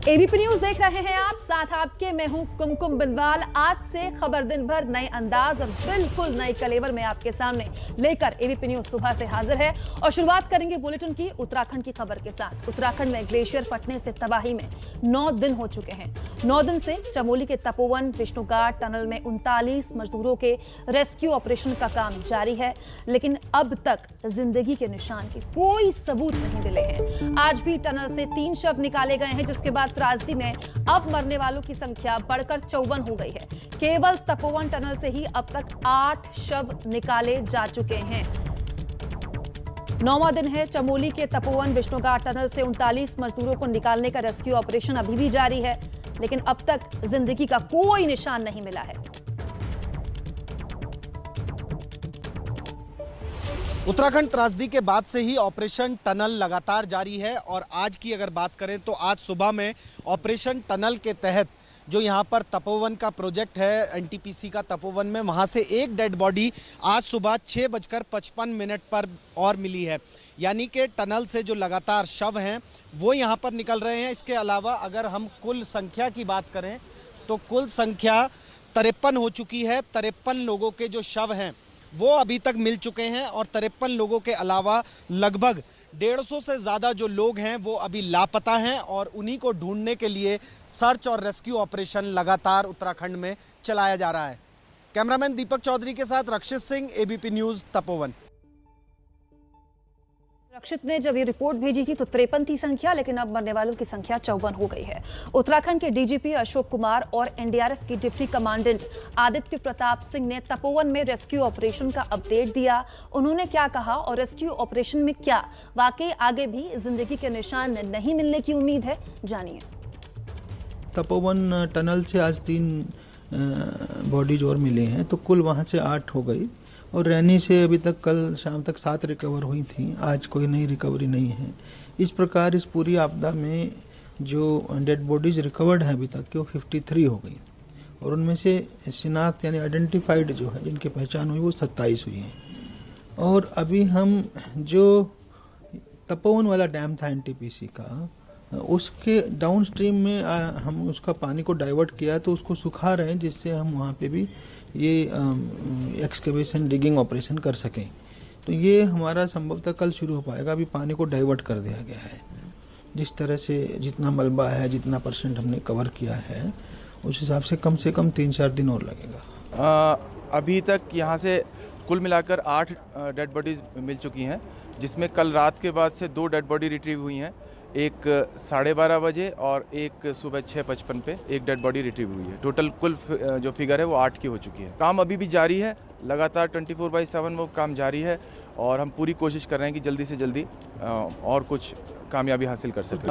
ABP news देख रहे हैं आप, साथ आपके मैं हूं कुमकुम बिनवाल। आज से खबर दिन भर नए अंदाज और बिल्कुल नए कलेवर में आपके सामने लेकर एबीपी न्यूज सुबह से हाजिर है। और शुरुआत करेंगे बुलेटिन की उत्तराखंड की खबर के साथ। उत्तराखंड में ग्लेशियर फटने से तबाही में 9 दिन हो चुके हैं। 9 दिन से चमोली के तपोवन विष्णुघाट टनल में 39 मजदूरों के रेस्क्यू ऑपरेशन का काम जारी है, लेकिन अब तक जिंदगी के निशान के कोई सबूत नहीं मिले हैं। आज भी टनल से 3 शव निकाले गए हैं, जिसके बाद त्रासदी में अब मरने वालों की संख्या बढ़कर 54 हो गई है। केवल तपोवन टनल से ही अब तक 8 शव निकाले जा चुके हैं। 9वां दिन है। चमोली के तपोवन विष्णुघाट टनल से 39 मजदूरों को निकालने का रेस्क्यू ऑपरेशन अभी भी जारी है, लेकिन अब तक जिंदगी का कोई निशान नहीं मिला है। उत्तराखंड त्रासदी के बाद से ही ऑपरेशन टनल लगातार जारी है और आज की अगर बात करें तो आज सुबह में ऑपरेशन टनल के तहत जो यहाँ पर तपोवन का प्रोजेक्ट है एनटीपीसी का तपोवन में, वहाँ से एक डेड बॉडी आज सुबह 6:55 पर और मिली है। यानी कि टनल से जो लगातार शव हैं वो यहाँ पर निकल रहे हैं। इसके अलावा अगर हम कुल संख्या की बात करें तो कुल संख्या 53 हो चुकी है। 53 लोगों के जो शव हैं वो अभी तक मिल चुके हैं और 53 लोगों के अलावा लगभग 150 से ज़्यादा जो लोग हैं वो अभी लापता हैं और उन्हीं को ढूंढने के लिए सर्च और रेस्क्यू ऑपरेशन लगातार उत्तराखंड में चलाया जा रहा है। कैमरामैन दीपक चौधरी के साथ रक्षित सिंह, एबीपी न्यूज़, तपोवन। रक्षित ने जब ये रिपोर्ट भेजी थी तो 53 थी संख्या, लेकिन अब मरने वालों की संख्या 54 हो गई है। उत्तराखंड के डीजीपी अशोक कुमार और एनडीआरएफ की डिप्टी कमांडेंट आदित्य प्रताप सिंह ने तपोवन में रेस्क्यू ऑपरेशन का अपडेट दिया। उन्होंने क्या कहा और रेस्क्यू ऑपरेशन में क्या वाकई आगे भी जिंदगी के निशान नहीं मिलने की उम्मीद है, जानिए। तपोवन टनल से आज 3 बॉडीज और मिले हैं, तो कुल वहाँ से 8 हो गई। और रैनी से अभी तक कल शाम तक 7 रिकवर हुई थी, आज कोई नई रिकवरी नहीं है। इस प्रकार इस पूरी आपदा में जो डेड बॉडीज रिकवर्ड हैं अभी तक की, वो 53 हो गई और उनमें से शिनाख्त यानी आइडेंटिफाइड जो है जिनकी पहचान हुई वो 27 हुई हैं। और अभी हम जो तपोवन वाला डैम था एनटीपीसी का, उसके डाउन स्ट्रीम में हम उसका पानी को डाइवर्ट किया तो उसको सुखा रहे हैं, जिससे हम वहाँ पे भी ये एक्सकेवेशन डिगिंग ऑपरेशन कर सकें। तो ये हमारा संभवतः कल शुरू हो पाएगा। अभी पानी को डाइवर्ट कर दिया गया है। जिस तरह से जितना मलबा है, जितना % हमने कवर किया है, उस हिसाब से कम 3-4 दिन और लगेगा। अभी तक यहाँ से कुल मिलाकर 8 डेड बॉडीज मिल चुकी हैं, जिसमें कल रात के बाद से 2 डेड बॉडी रिट्रीव हुई हैं। एक 12:30 बजे और एक सुबह 6:55 पे एक डेड बॉडी रिट्रीव हुई है। टोटल कुल जो फिगर है वो 8 की हो चुकी है। काम अभी भी जारी है, लगातार 24/7 वो काम जारी है और हम पूरी कोशिश कर रहे हैं कि जल्दी से जल्दी और कुछ कामयाबी हासिल कर सकें।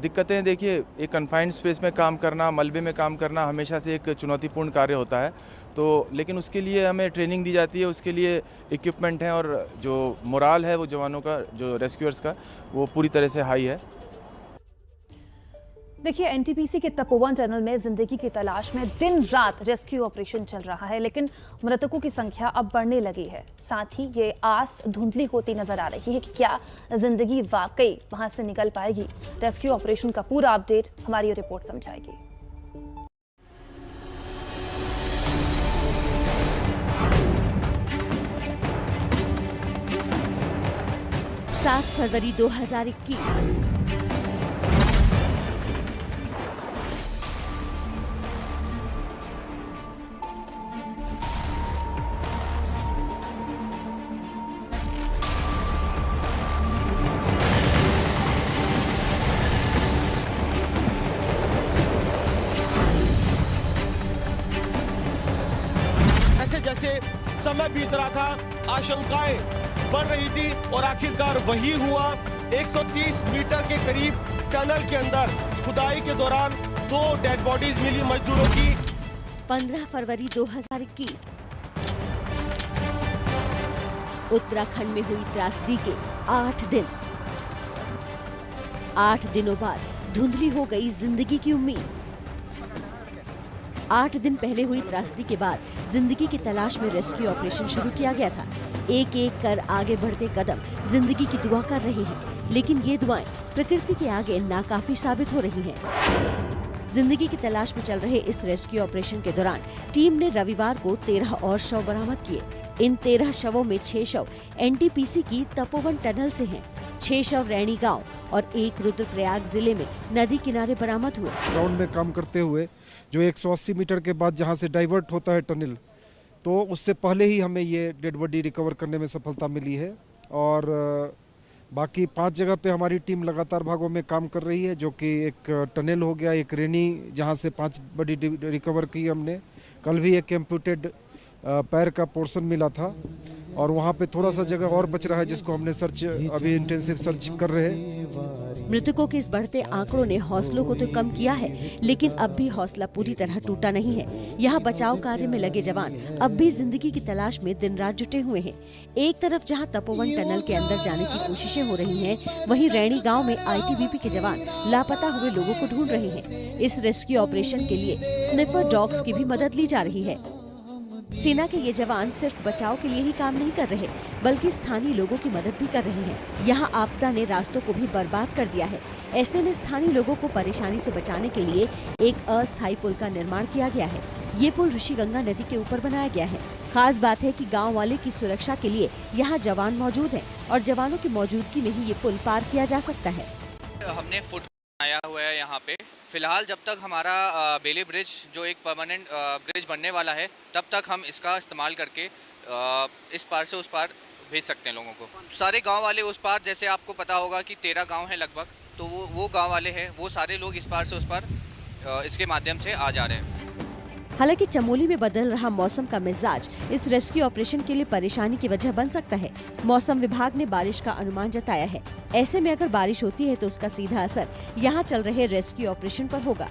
दिक्कतें देखिए, एक कन्फाइंड स्पेस में काम करना, मलबे में काम करना हमेशा से एक चुनौतीपूर्ण कार्य होता है। तो लेकिन उसके लिए हमें ट्रेनिंग दी जाती है, उसके लिए इक्विपमेंट हैं और जो मोराल है वो जवानों का, जो रेस्क्यूअर्स का, वो पूरी तरह से हाई है। देखिए, एनटीपीसी के तपोवन टनल में जिंदगी की तलाश में दिन रात रेस्क्यू ऑपरेशन चल रहा है, लेकिन मृतकों की संख्या अब बढ़ने लगी है। साथ ही ये आस धुंधली होती नजर आ रही है कि क्या जिंदगी वाकई वहां से निकल पाएगी। रेस्क्यू ऑपरेशन का पूरा अपडेट हमारी ये रिपोर्ट समझाएगी। 7 फरवरी 2021। जैसे समय बीत रहा था, आशंकाएं बढ़ रही थी और आखिरकार वही हुआ। 130 मीटर के करीब टनल के अंदर खुदाई के दौरान 2 डेड बॉडीज मिली मजदूरों की। 15 फरवरी 2021 उत्तराखंड में हुई त्रासदी के 8 दिन। 8 दिनों बाद धुंधली हो गई जिंदगी की उम्मीद। 8 दिन पहले हुई त्रासदी के बाद जिंदगी की तलाश में रेस्क्यू ऑपरेशन शुरू किया गया था। एक एक कर आगे बढ़ते कदम जिंदगी की दुआ कर रहे हैं। लेकिन ये दुआएं प्रकृति के आगे नाकाफी साबित हो रही हैं। जिंदगी की तलाश में चल रहे इस रेस्क्यू ऑपरेशन के दौरान टीम ने रविवार को 13 और शव बरामद किए। इन 13 शवों में 6 शव एनटीपीसी की तपोवन टनल से हैं। 6 शव रैणी गांव और 1 रुद्रप्रयाग जिले में नदी किनारे बरामद हुए। ग्राउंड में काम करते हुए जो 180 मीटर के बाद जहां से डाइवर्ट होता है टनल, तो उससे पहले ही हमें ये डेड बॉडी रिकवर करने में सफलता मिली है। और बाकी 5 जगह पे हमारी टीम लगातार भागों में काम कर रही है, जो कि एक टनल हो गया, एक रेनी जहां से 5 बॉडी रिकवर की हमने। कल भी एक एम्पुटेड पैर का पोर्शन मिला था और वहाँ पे थोड़ा सा जगह और बच रहा है, जिसको हमने सर्च अभी इंटेंसिव सर्च कर रहे हैं। मृतकों के इस बढ़ते आंकड़ों ने हौसलों को तो कम किया है, लेकिन अब भी हौसला पूरी तरह टूटा नहीं है। यहाँ बचाव कार्य में लगे जवान अब भी जिंदगी की तलाश में दिन रात जुटे हुए हैं। एक तरफ जहाँ तपोवन टनल के अंदर जाने की कोशिशें हो रही हैं, वहीं रैणी गाँव में ITBP के जवान लापता हुए लोगों को ढूंढ रहे हैं। इस रेस्क्यू ऑपरेशन के लिए स्निफर डॉग्स की भी मदद ली जा रही है। सेना के ये जवान सिर्फ बचाव के लिए ही काम नहीं कर रहे, बल्कि स्थानीय लोगों की मदद भी कर रहे हैं। यहाँ आपदा ने रास्तों को भी बर्बाद कर दिया है। ऐसे में स्थानीय लोगों को परेशानी से बचाने के लिए एक अस्थायी पुल का निर्माण किया गया है। ये पुल ऋषिगंगा नदी के ऊपर बनाया गया है। खास बात है कि गांव वाले की सुरक्षा के लिए यहाँ जवान मौजूद हैं और जवानों की मौजूदगी में ही ये पुल पार किया जा सकता है। हमने फुट बनाया हुआ है यहाँ पे। फिलहाल जब तक हमारा बेली ब्रिज जो एक परमानेंट ब्रिज बनने वाला है, तब तक हम इसका इस्तेमाल करके इस पार से उस पार भेज सकते हैं लोगों को। सारे गांव वाले उस पार, जैसे आपको पता होगा कि 13 गांव हैं लगभग, तो वो गांव वाले हैं, वो सारे लोग इस पार से उस पार इसके माध्यम से आ जा रहे हैं। हालांकि चमोली में बदल रहा मौसम का मिजाज इस रेस्क्यू ऑपरेशन के लिए परेशानी की वजह बन सकता है। मौसम विभाग ने बारिश का अनुमान जताया है। ऐसे में अगर बारिश होती है तो उसका सीधा असर यहाँ चल रहे रेस्क्यू ऑपरेशन पर होगा।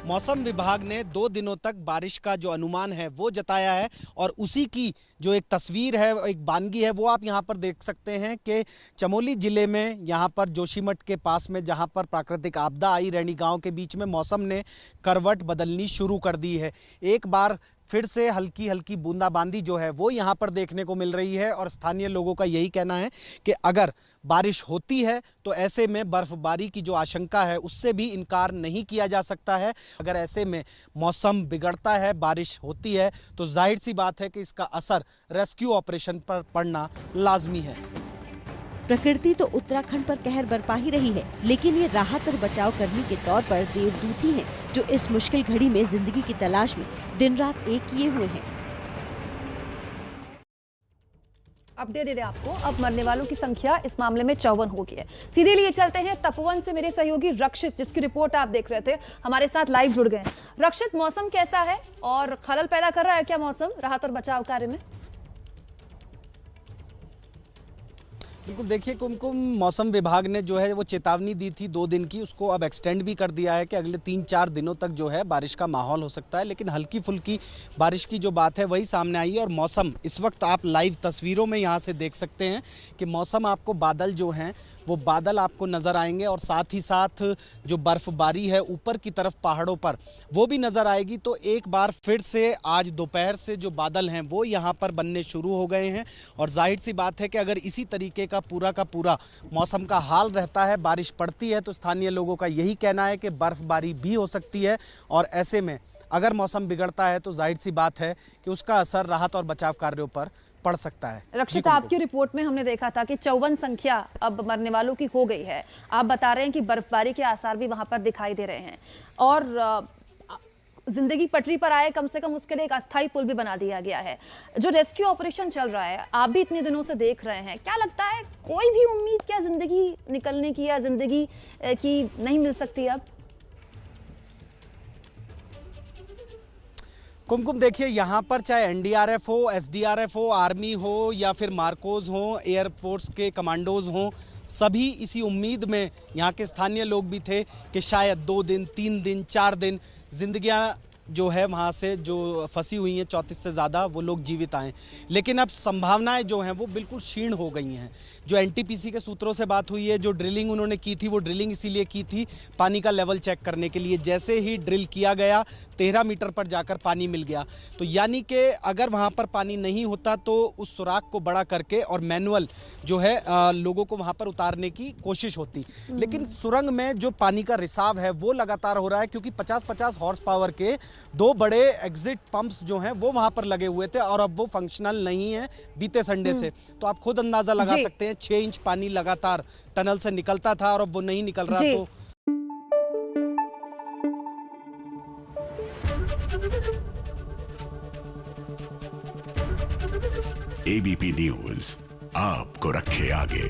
मौसम विभाग ने 2 दिनों तक बारिश का जो अनुमान है वो जताया है और उसी की जो एक तस्वीर है, एक बानगी है, वो आप यहाँ पर देख सकते हैं कि चमोली जिले में यहाँ पर जोशीमठ के पास में जहाँ पर प्राकृतिक आपदा आई, रैणी गांव के बीच में मौसम ने करवट बदलनी शुरू कर दी है। एक बार फिर से हल्की हल्की बूंदाबांदी जो है वो यहाँ पर देखने को मिल रही है और स्थानीय लोगों का यही कहना है कि अगर बारिश होती है तो ऐसे में बर्फबारी की जो आशंका है उससे भी इनकार नहीं किया जा सकता है। अगर ऐसे में मौसम बिगड़ता है, बारिश होती है, तो जाहिर सी बात है कि इसका असर रेस्क्यू ऑपरेशन पर पड़ना लाजमी है। प्रकृति तो उत्तराखंड पर कहर बरपा ही रही है, लेकिन ये राहत और बचाव कर्मी के तौर पर देवदूत ही हैं, जो इस मुश्किल घड़ी में जिंदगी की तलाश में दिन रात एक किए हुए हैं। अपडेट दे रहे आपको, अब मरने वालों की संख्या इस मामले में 54 हो गई है। सीधे लिए चलते हैं तपोवन से मेरे सहयोगी रक्षित, जिसकी रिपोर्ट आप देख रहे थे, हमारे साथ लाइव जुड़ गए। रक्षित, मौसम कैसा है और खलल पैदा कर रहा है क्या मौसम राहत और बचाव कार्य में? बिल्कुल, देखिए कुमकुम, मौसम विभाग ने जो है वो चेतावनी दी थी 2 दिन की, उसको अब एक्सटेंड भी कर दिया है कि अगले 3-4 दिनों तक जो है बारिश का माहौल हो सकता है। लेकिन हल्की फुल्की बारिश की जो बात है वही सामने आई है और मौसम इस वक्त आप लाइव तस्वीरों में यहाँ से देख सकते हैं कि मौसम आपको बादल जो हैं वो बादल आपको नज़र आएंगे और साथ ही साथ जो बर्फबारी है ऊपर की तरफ पहाड़ों पर वो भी नज़र आएगी। तो एक बार फिर से आज दोपहर से जो बादल हैं वो यहाँ पर बनने शुरू हो गए हैं और जाहिर सी बात है कि अगर इसी तरीके का पूरा मौसम का हाल रहता है, बारिश पड़ती है, तो स्थानीय लोगों का यही कहना है कि बर्फबारी भी हो सकती है और ऐसे में अगर मौसम बिगड़ता है तो जाहिर सी बात है कि उसका असर राहत और बचाव कार्यों पर पड़ सकता है। रक्षित, आपकी रिपोर्ट में हमने देखा था कि 54 संख्या अब मरने वालों की हो गई है। आप बता रहे हैं कि बर्फबारी के आसार भी वहां पर दिखाई दे रहे हैं और जिंदगी पटरी पर आए, कम से कम उसके लिए एक अस्थायी पुल भी बना दिया गया है। जो रेस्क्यू ऑपरेशन चल रहा है, आप भी इतने दिनों से देख रहे हैं, क्या लगता है कोई भी उम्मीद क्या जिंदगी निकलने की या जिंदगी की नहीं मिल सकती अब? कुमकुम, देखिए यहाँ पर चाहे एनडीआरएफ हो, एसडीआरएफ हो, आर्मी हो या फिर मार्कोज हो, एयरफोर्स के कमांडोज हों, सभी इसी उम्मीद में यहाँ के स्थानीय लोग भी थे कि शायद 2 दिन, 3 दिन, 4 दिन जिंदगियाँ जो है वहाँ से जो फंसी हुई हैं 34 से ज़्यादा वो लोग जीवित आए, लेकिन अब संभावनाएं जो हैं वो बिल्कुल क्षीण हो गई हैं। जो एनटीपीसी के सूत्रों से बात हुई है, जो ड्रिलिंग उन्होंने की थी वो ड्रिलिंग इसीलिए की थी पानी का लेवल चेक करने के लिए। जैसे ही ड्रिल किया गया 13 मीटर पर जाकर पानी मिल गया, तो यानी कि अगर वहाँ पर पानी नहीं होता तो उस सुराख को बड़ा करके और मैनुअल जो है लोगों को वहाँ पर उतारने की कोशिश होती। लेकिन सुरंग में जो पानी का रिसाव है वो लगातार हो रहा है, क्योंकि 50-50 हॉर्स पावर के 2 बड़े एग्जिट पंप्स जो हैं वो वहाँ पर लगे हुए थे और अब वो फंक्शनल नहीं है बीते संडे से। तो आप खुद अंदाजा लगा सकते हैं 6 इंच पानी लगातार टनल से निकलता था और अब वो नहीं निकल रहा। तो एबीपी न्यूज आपको रखे आगे।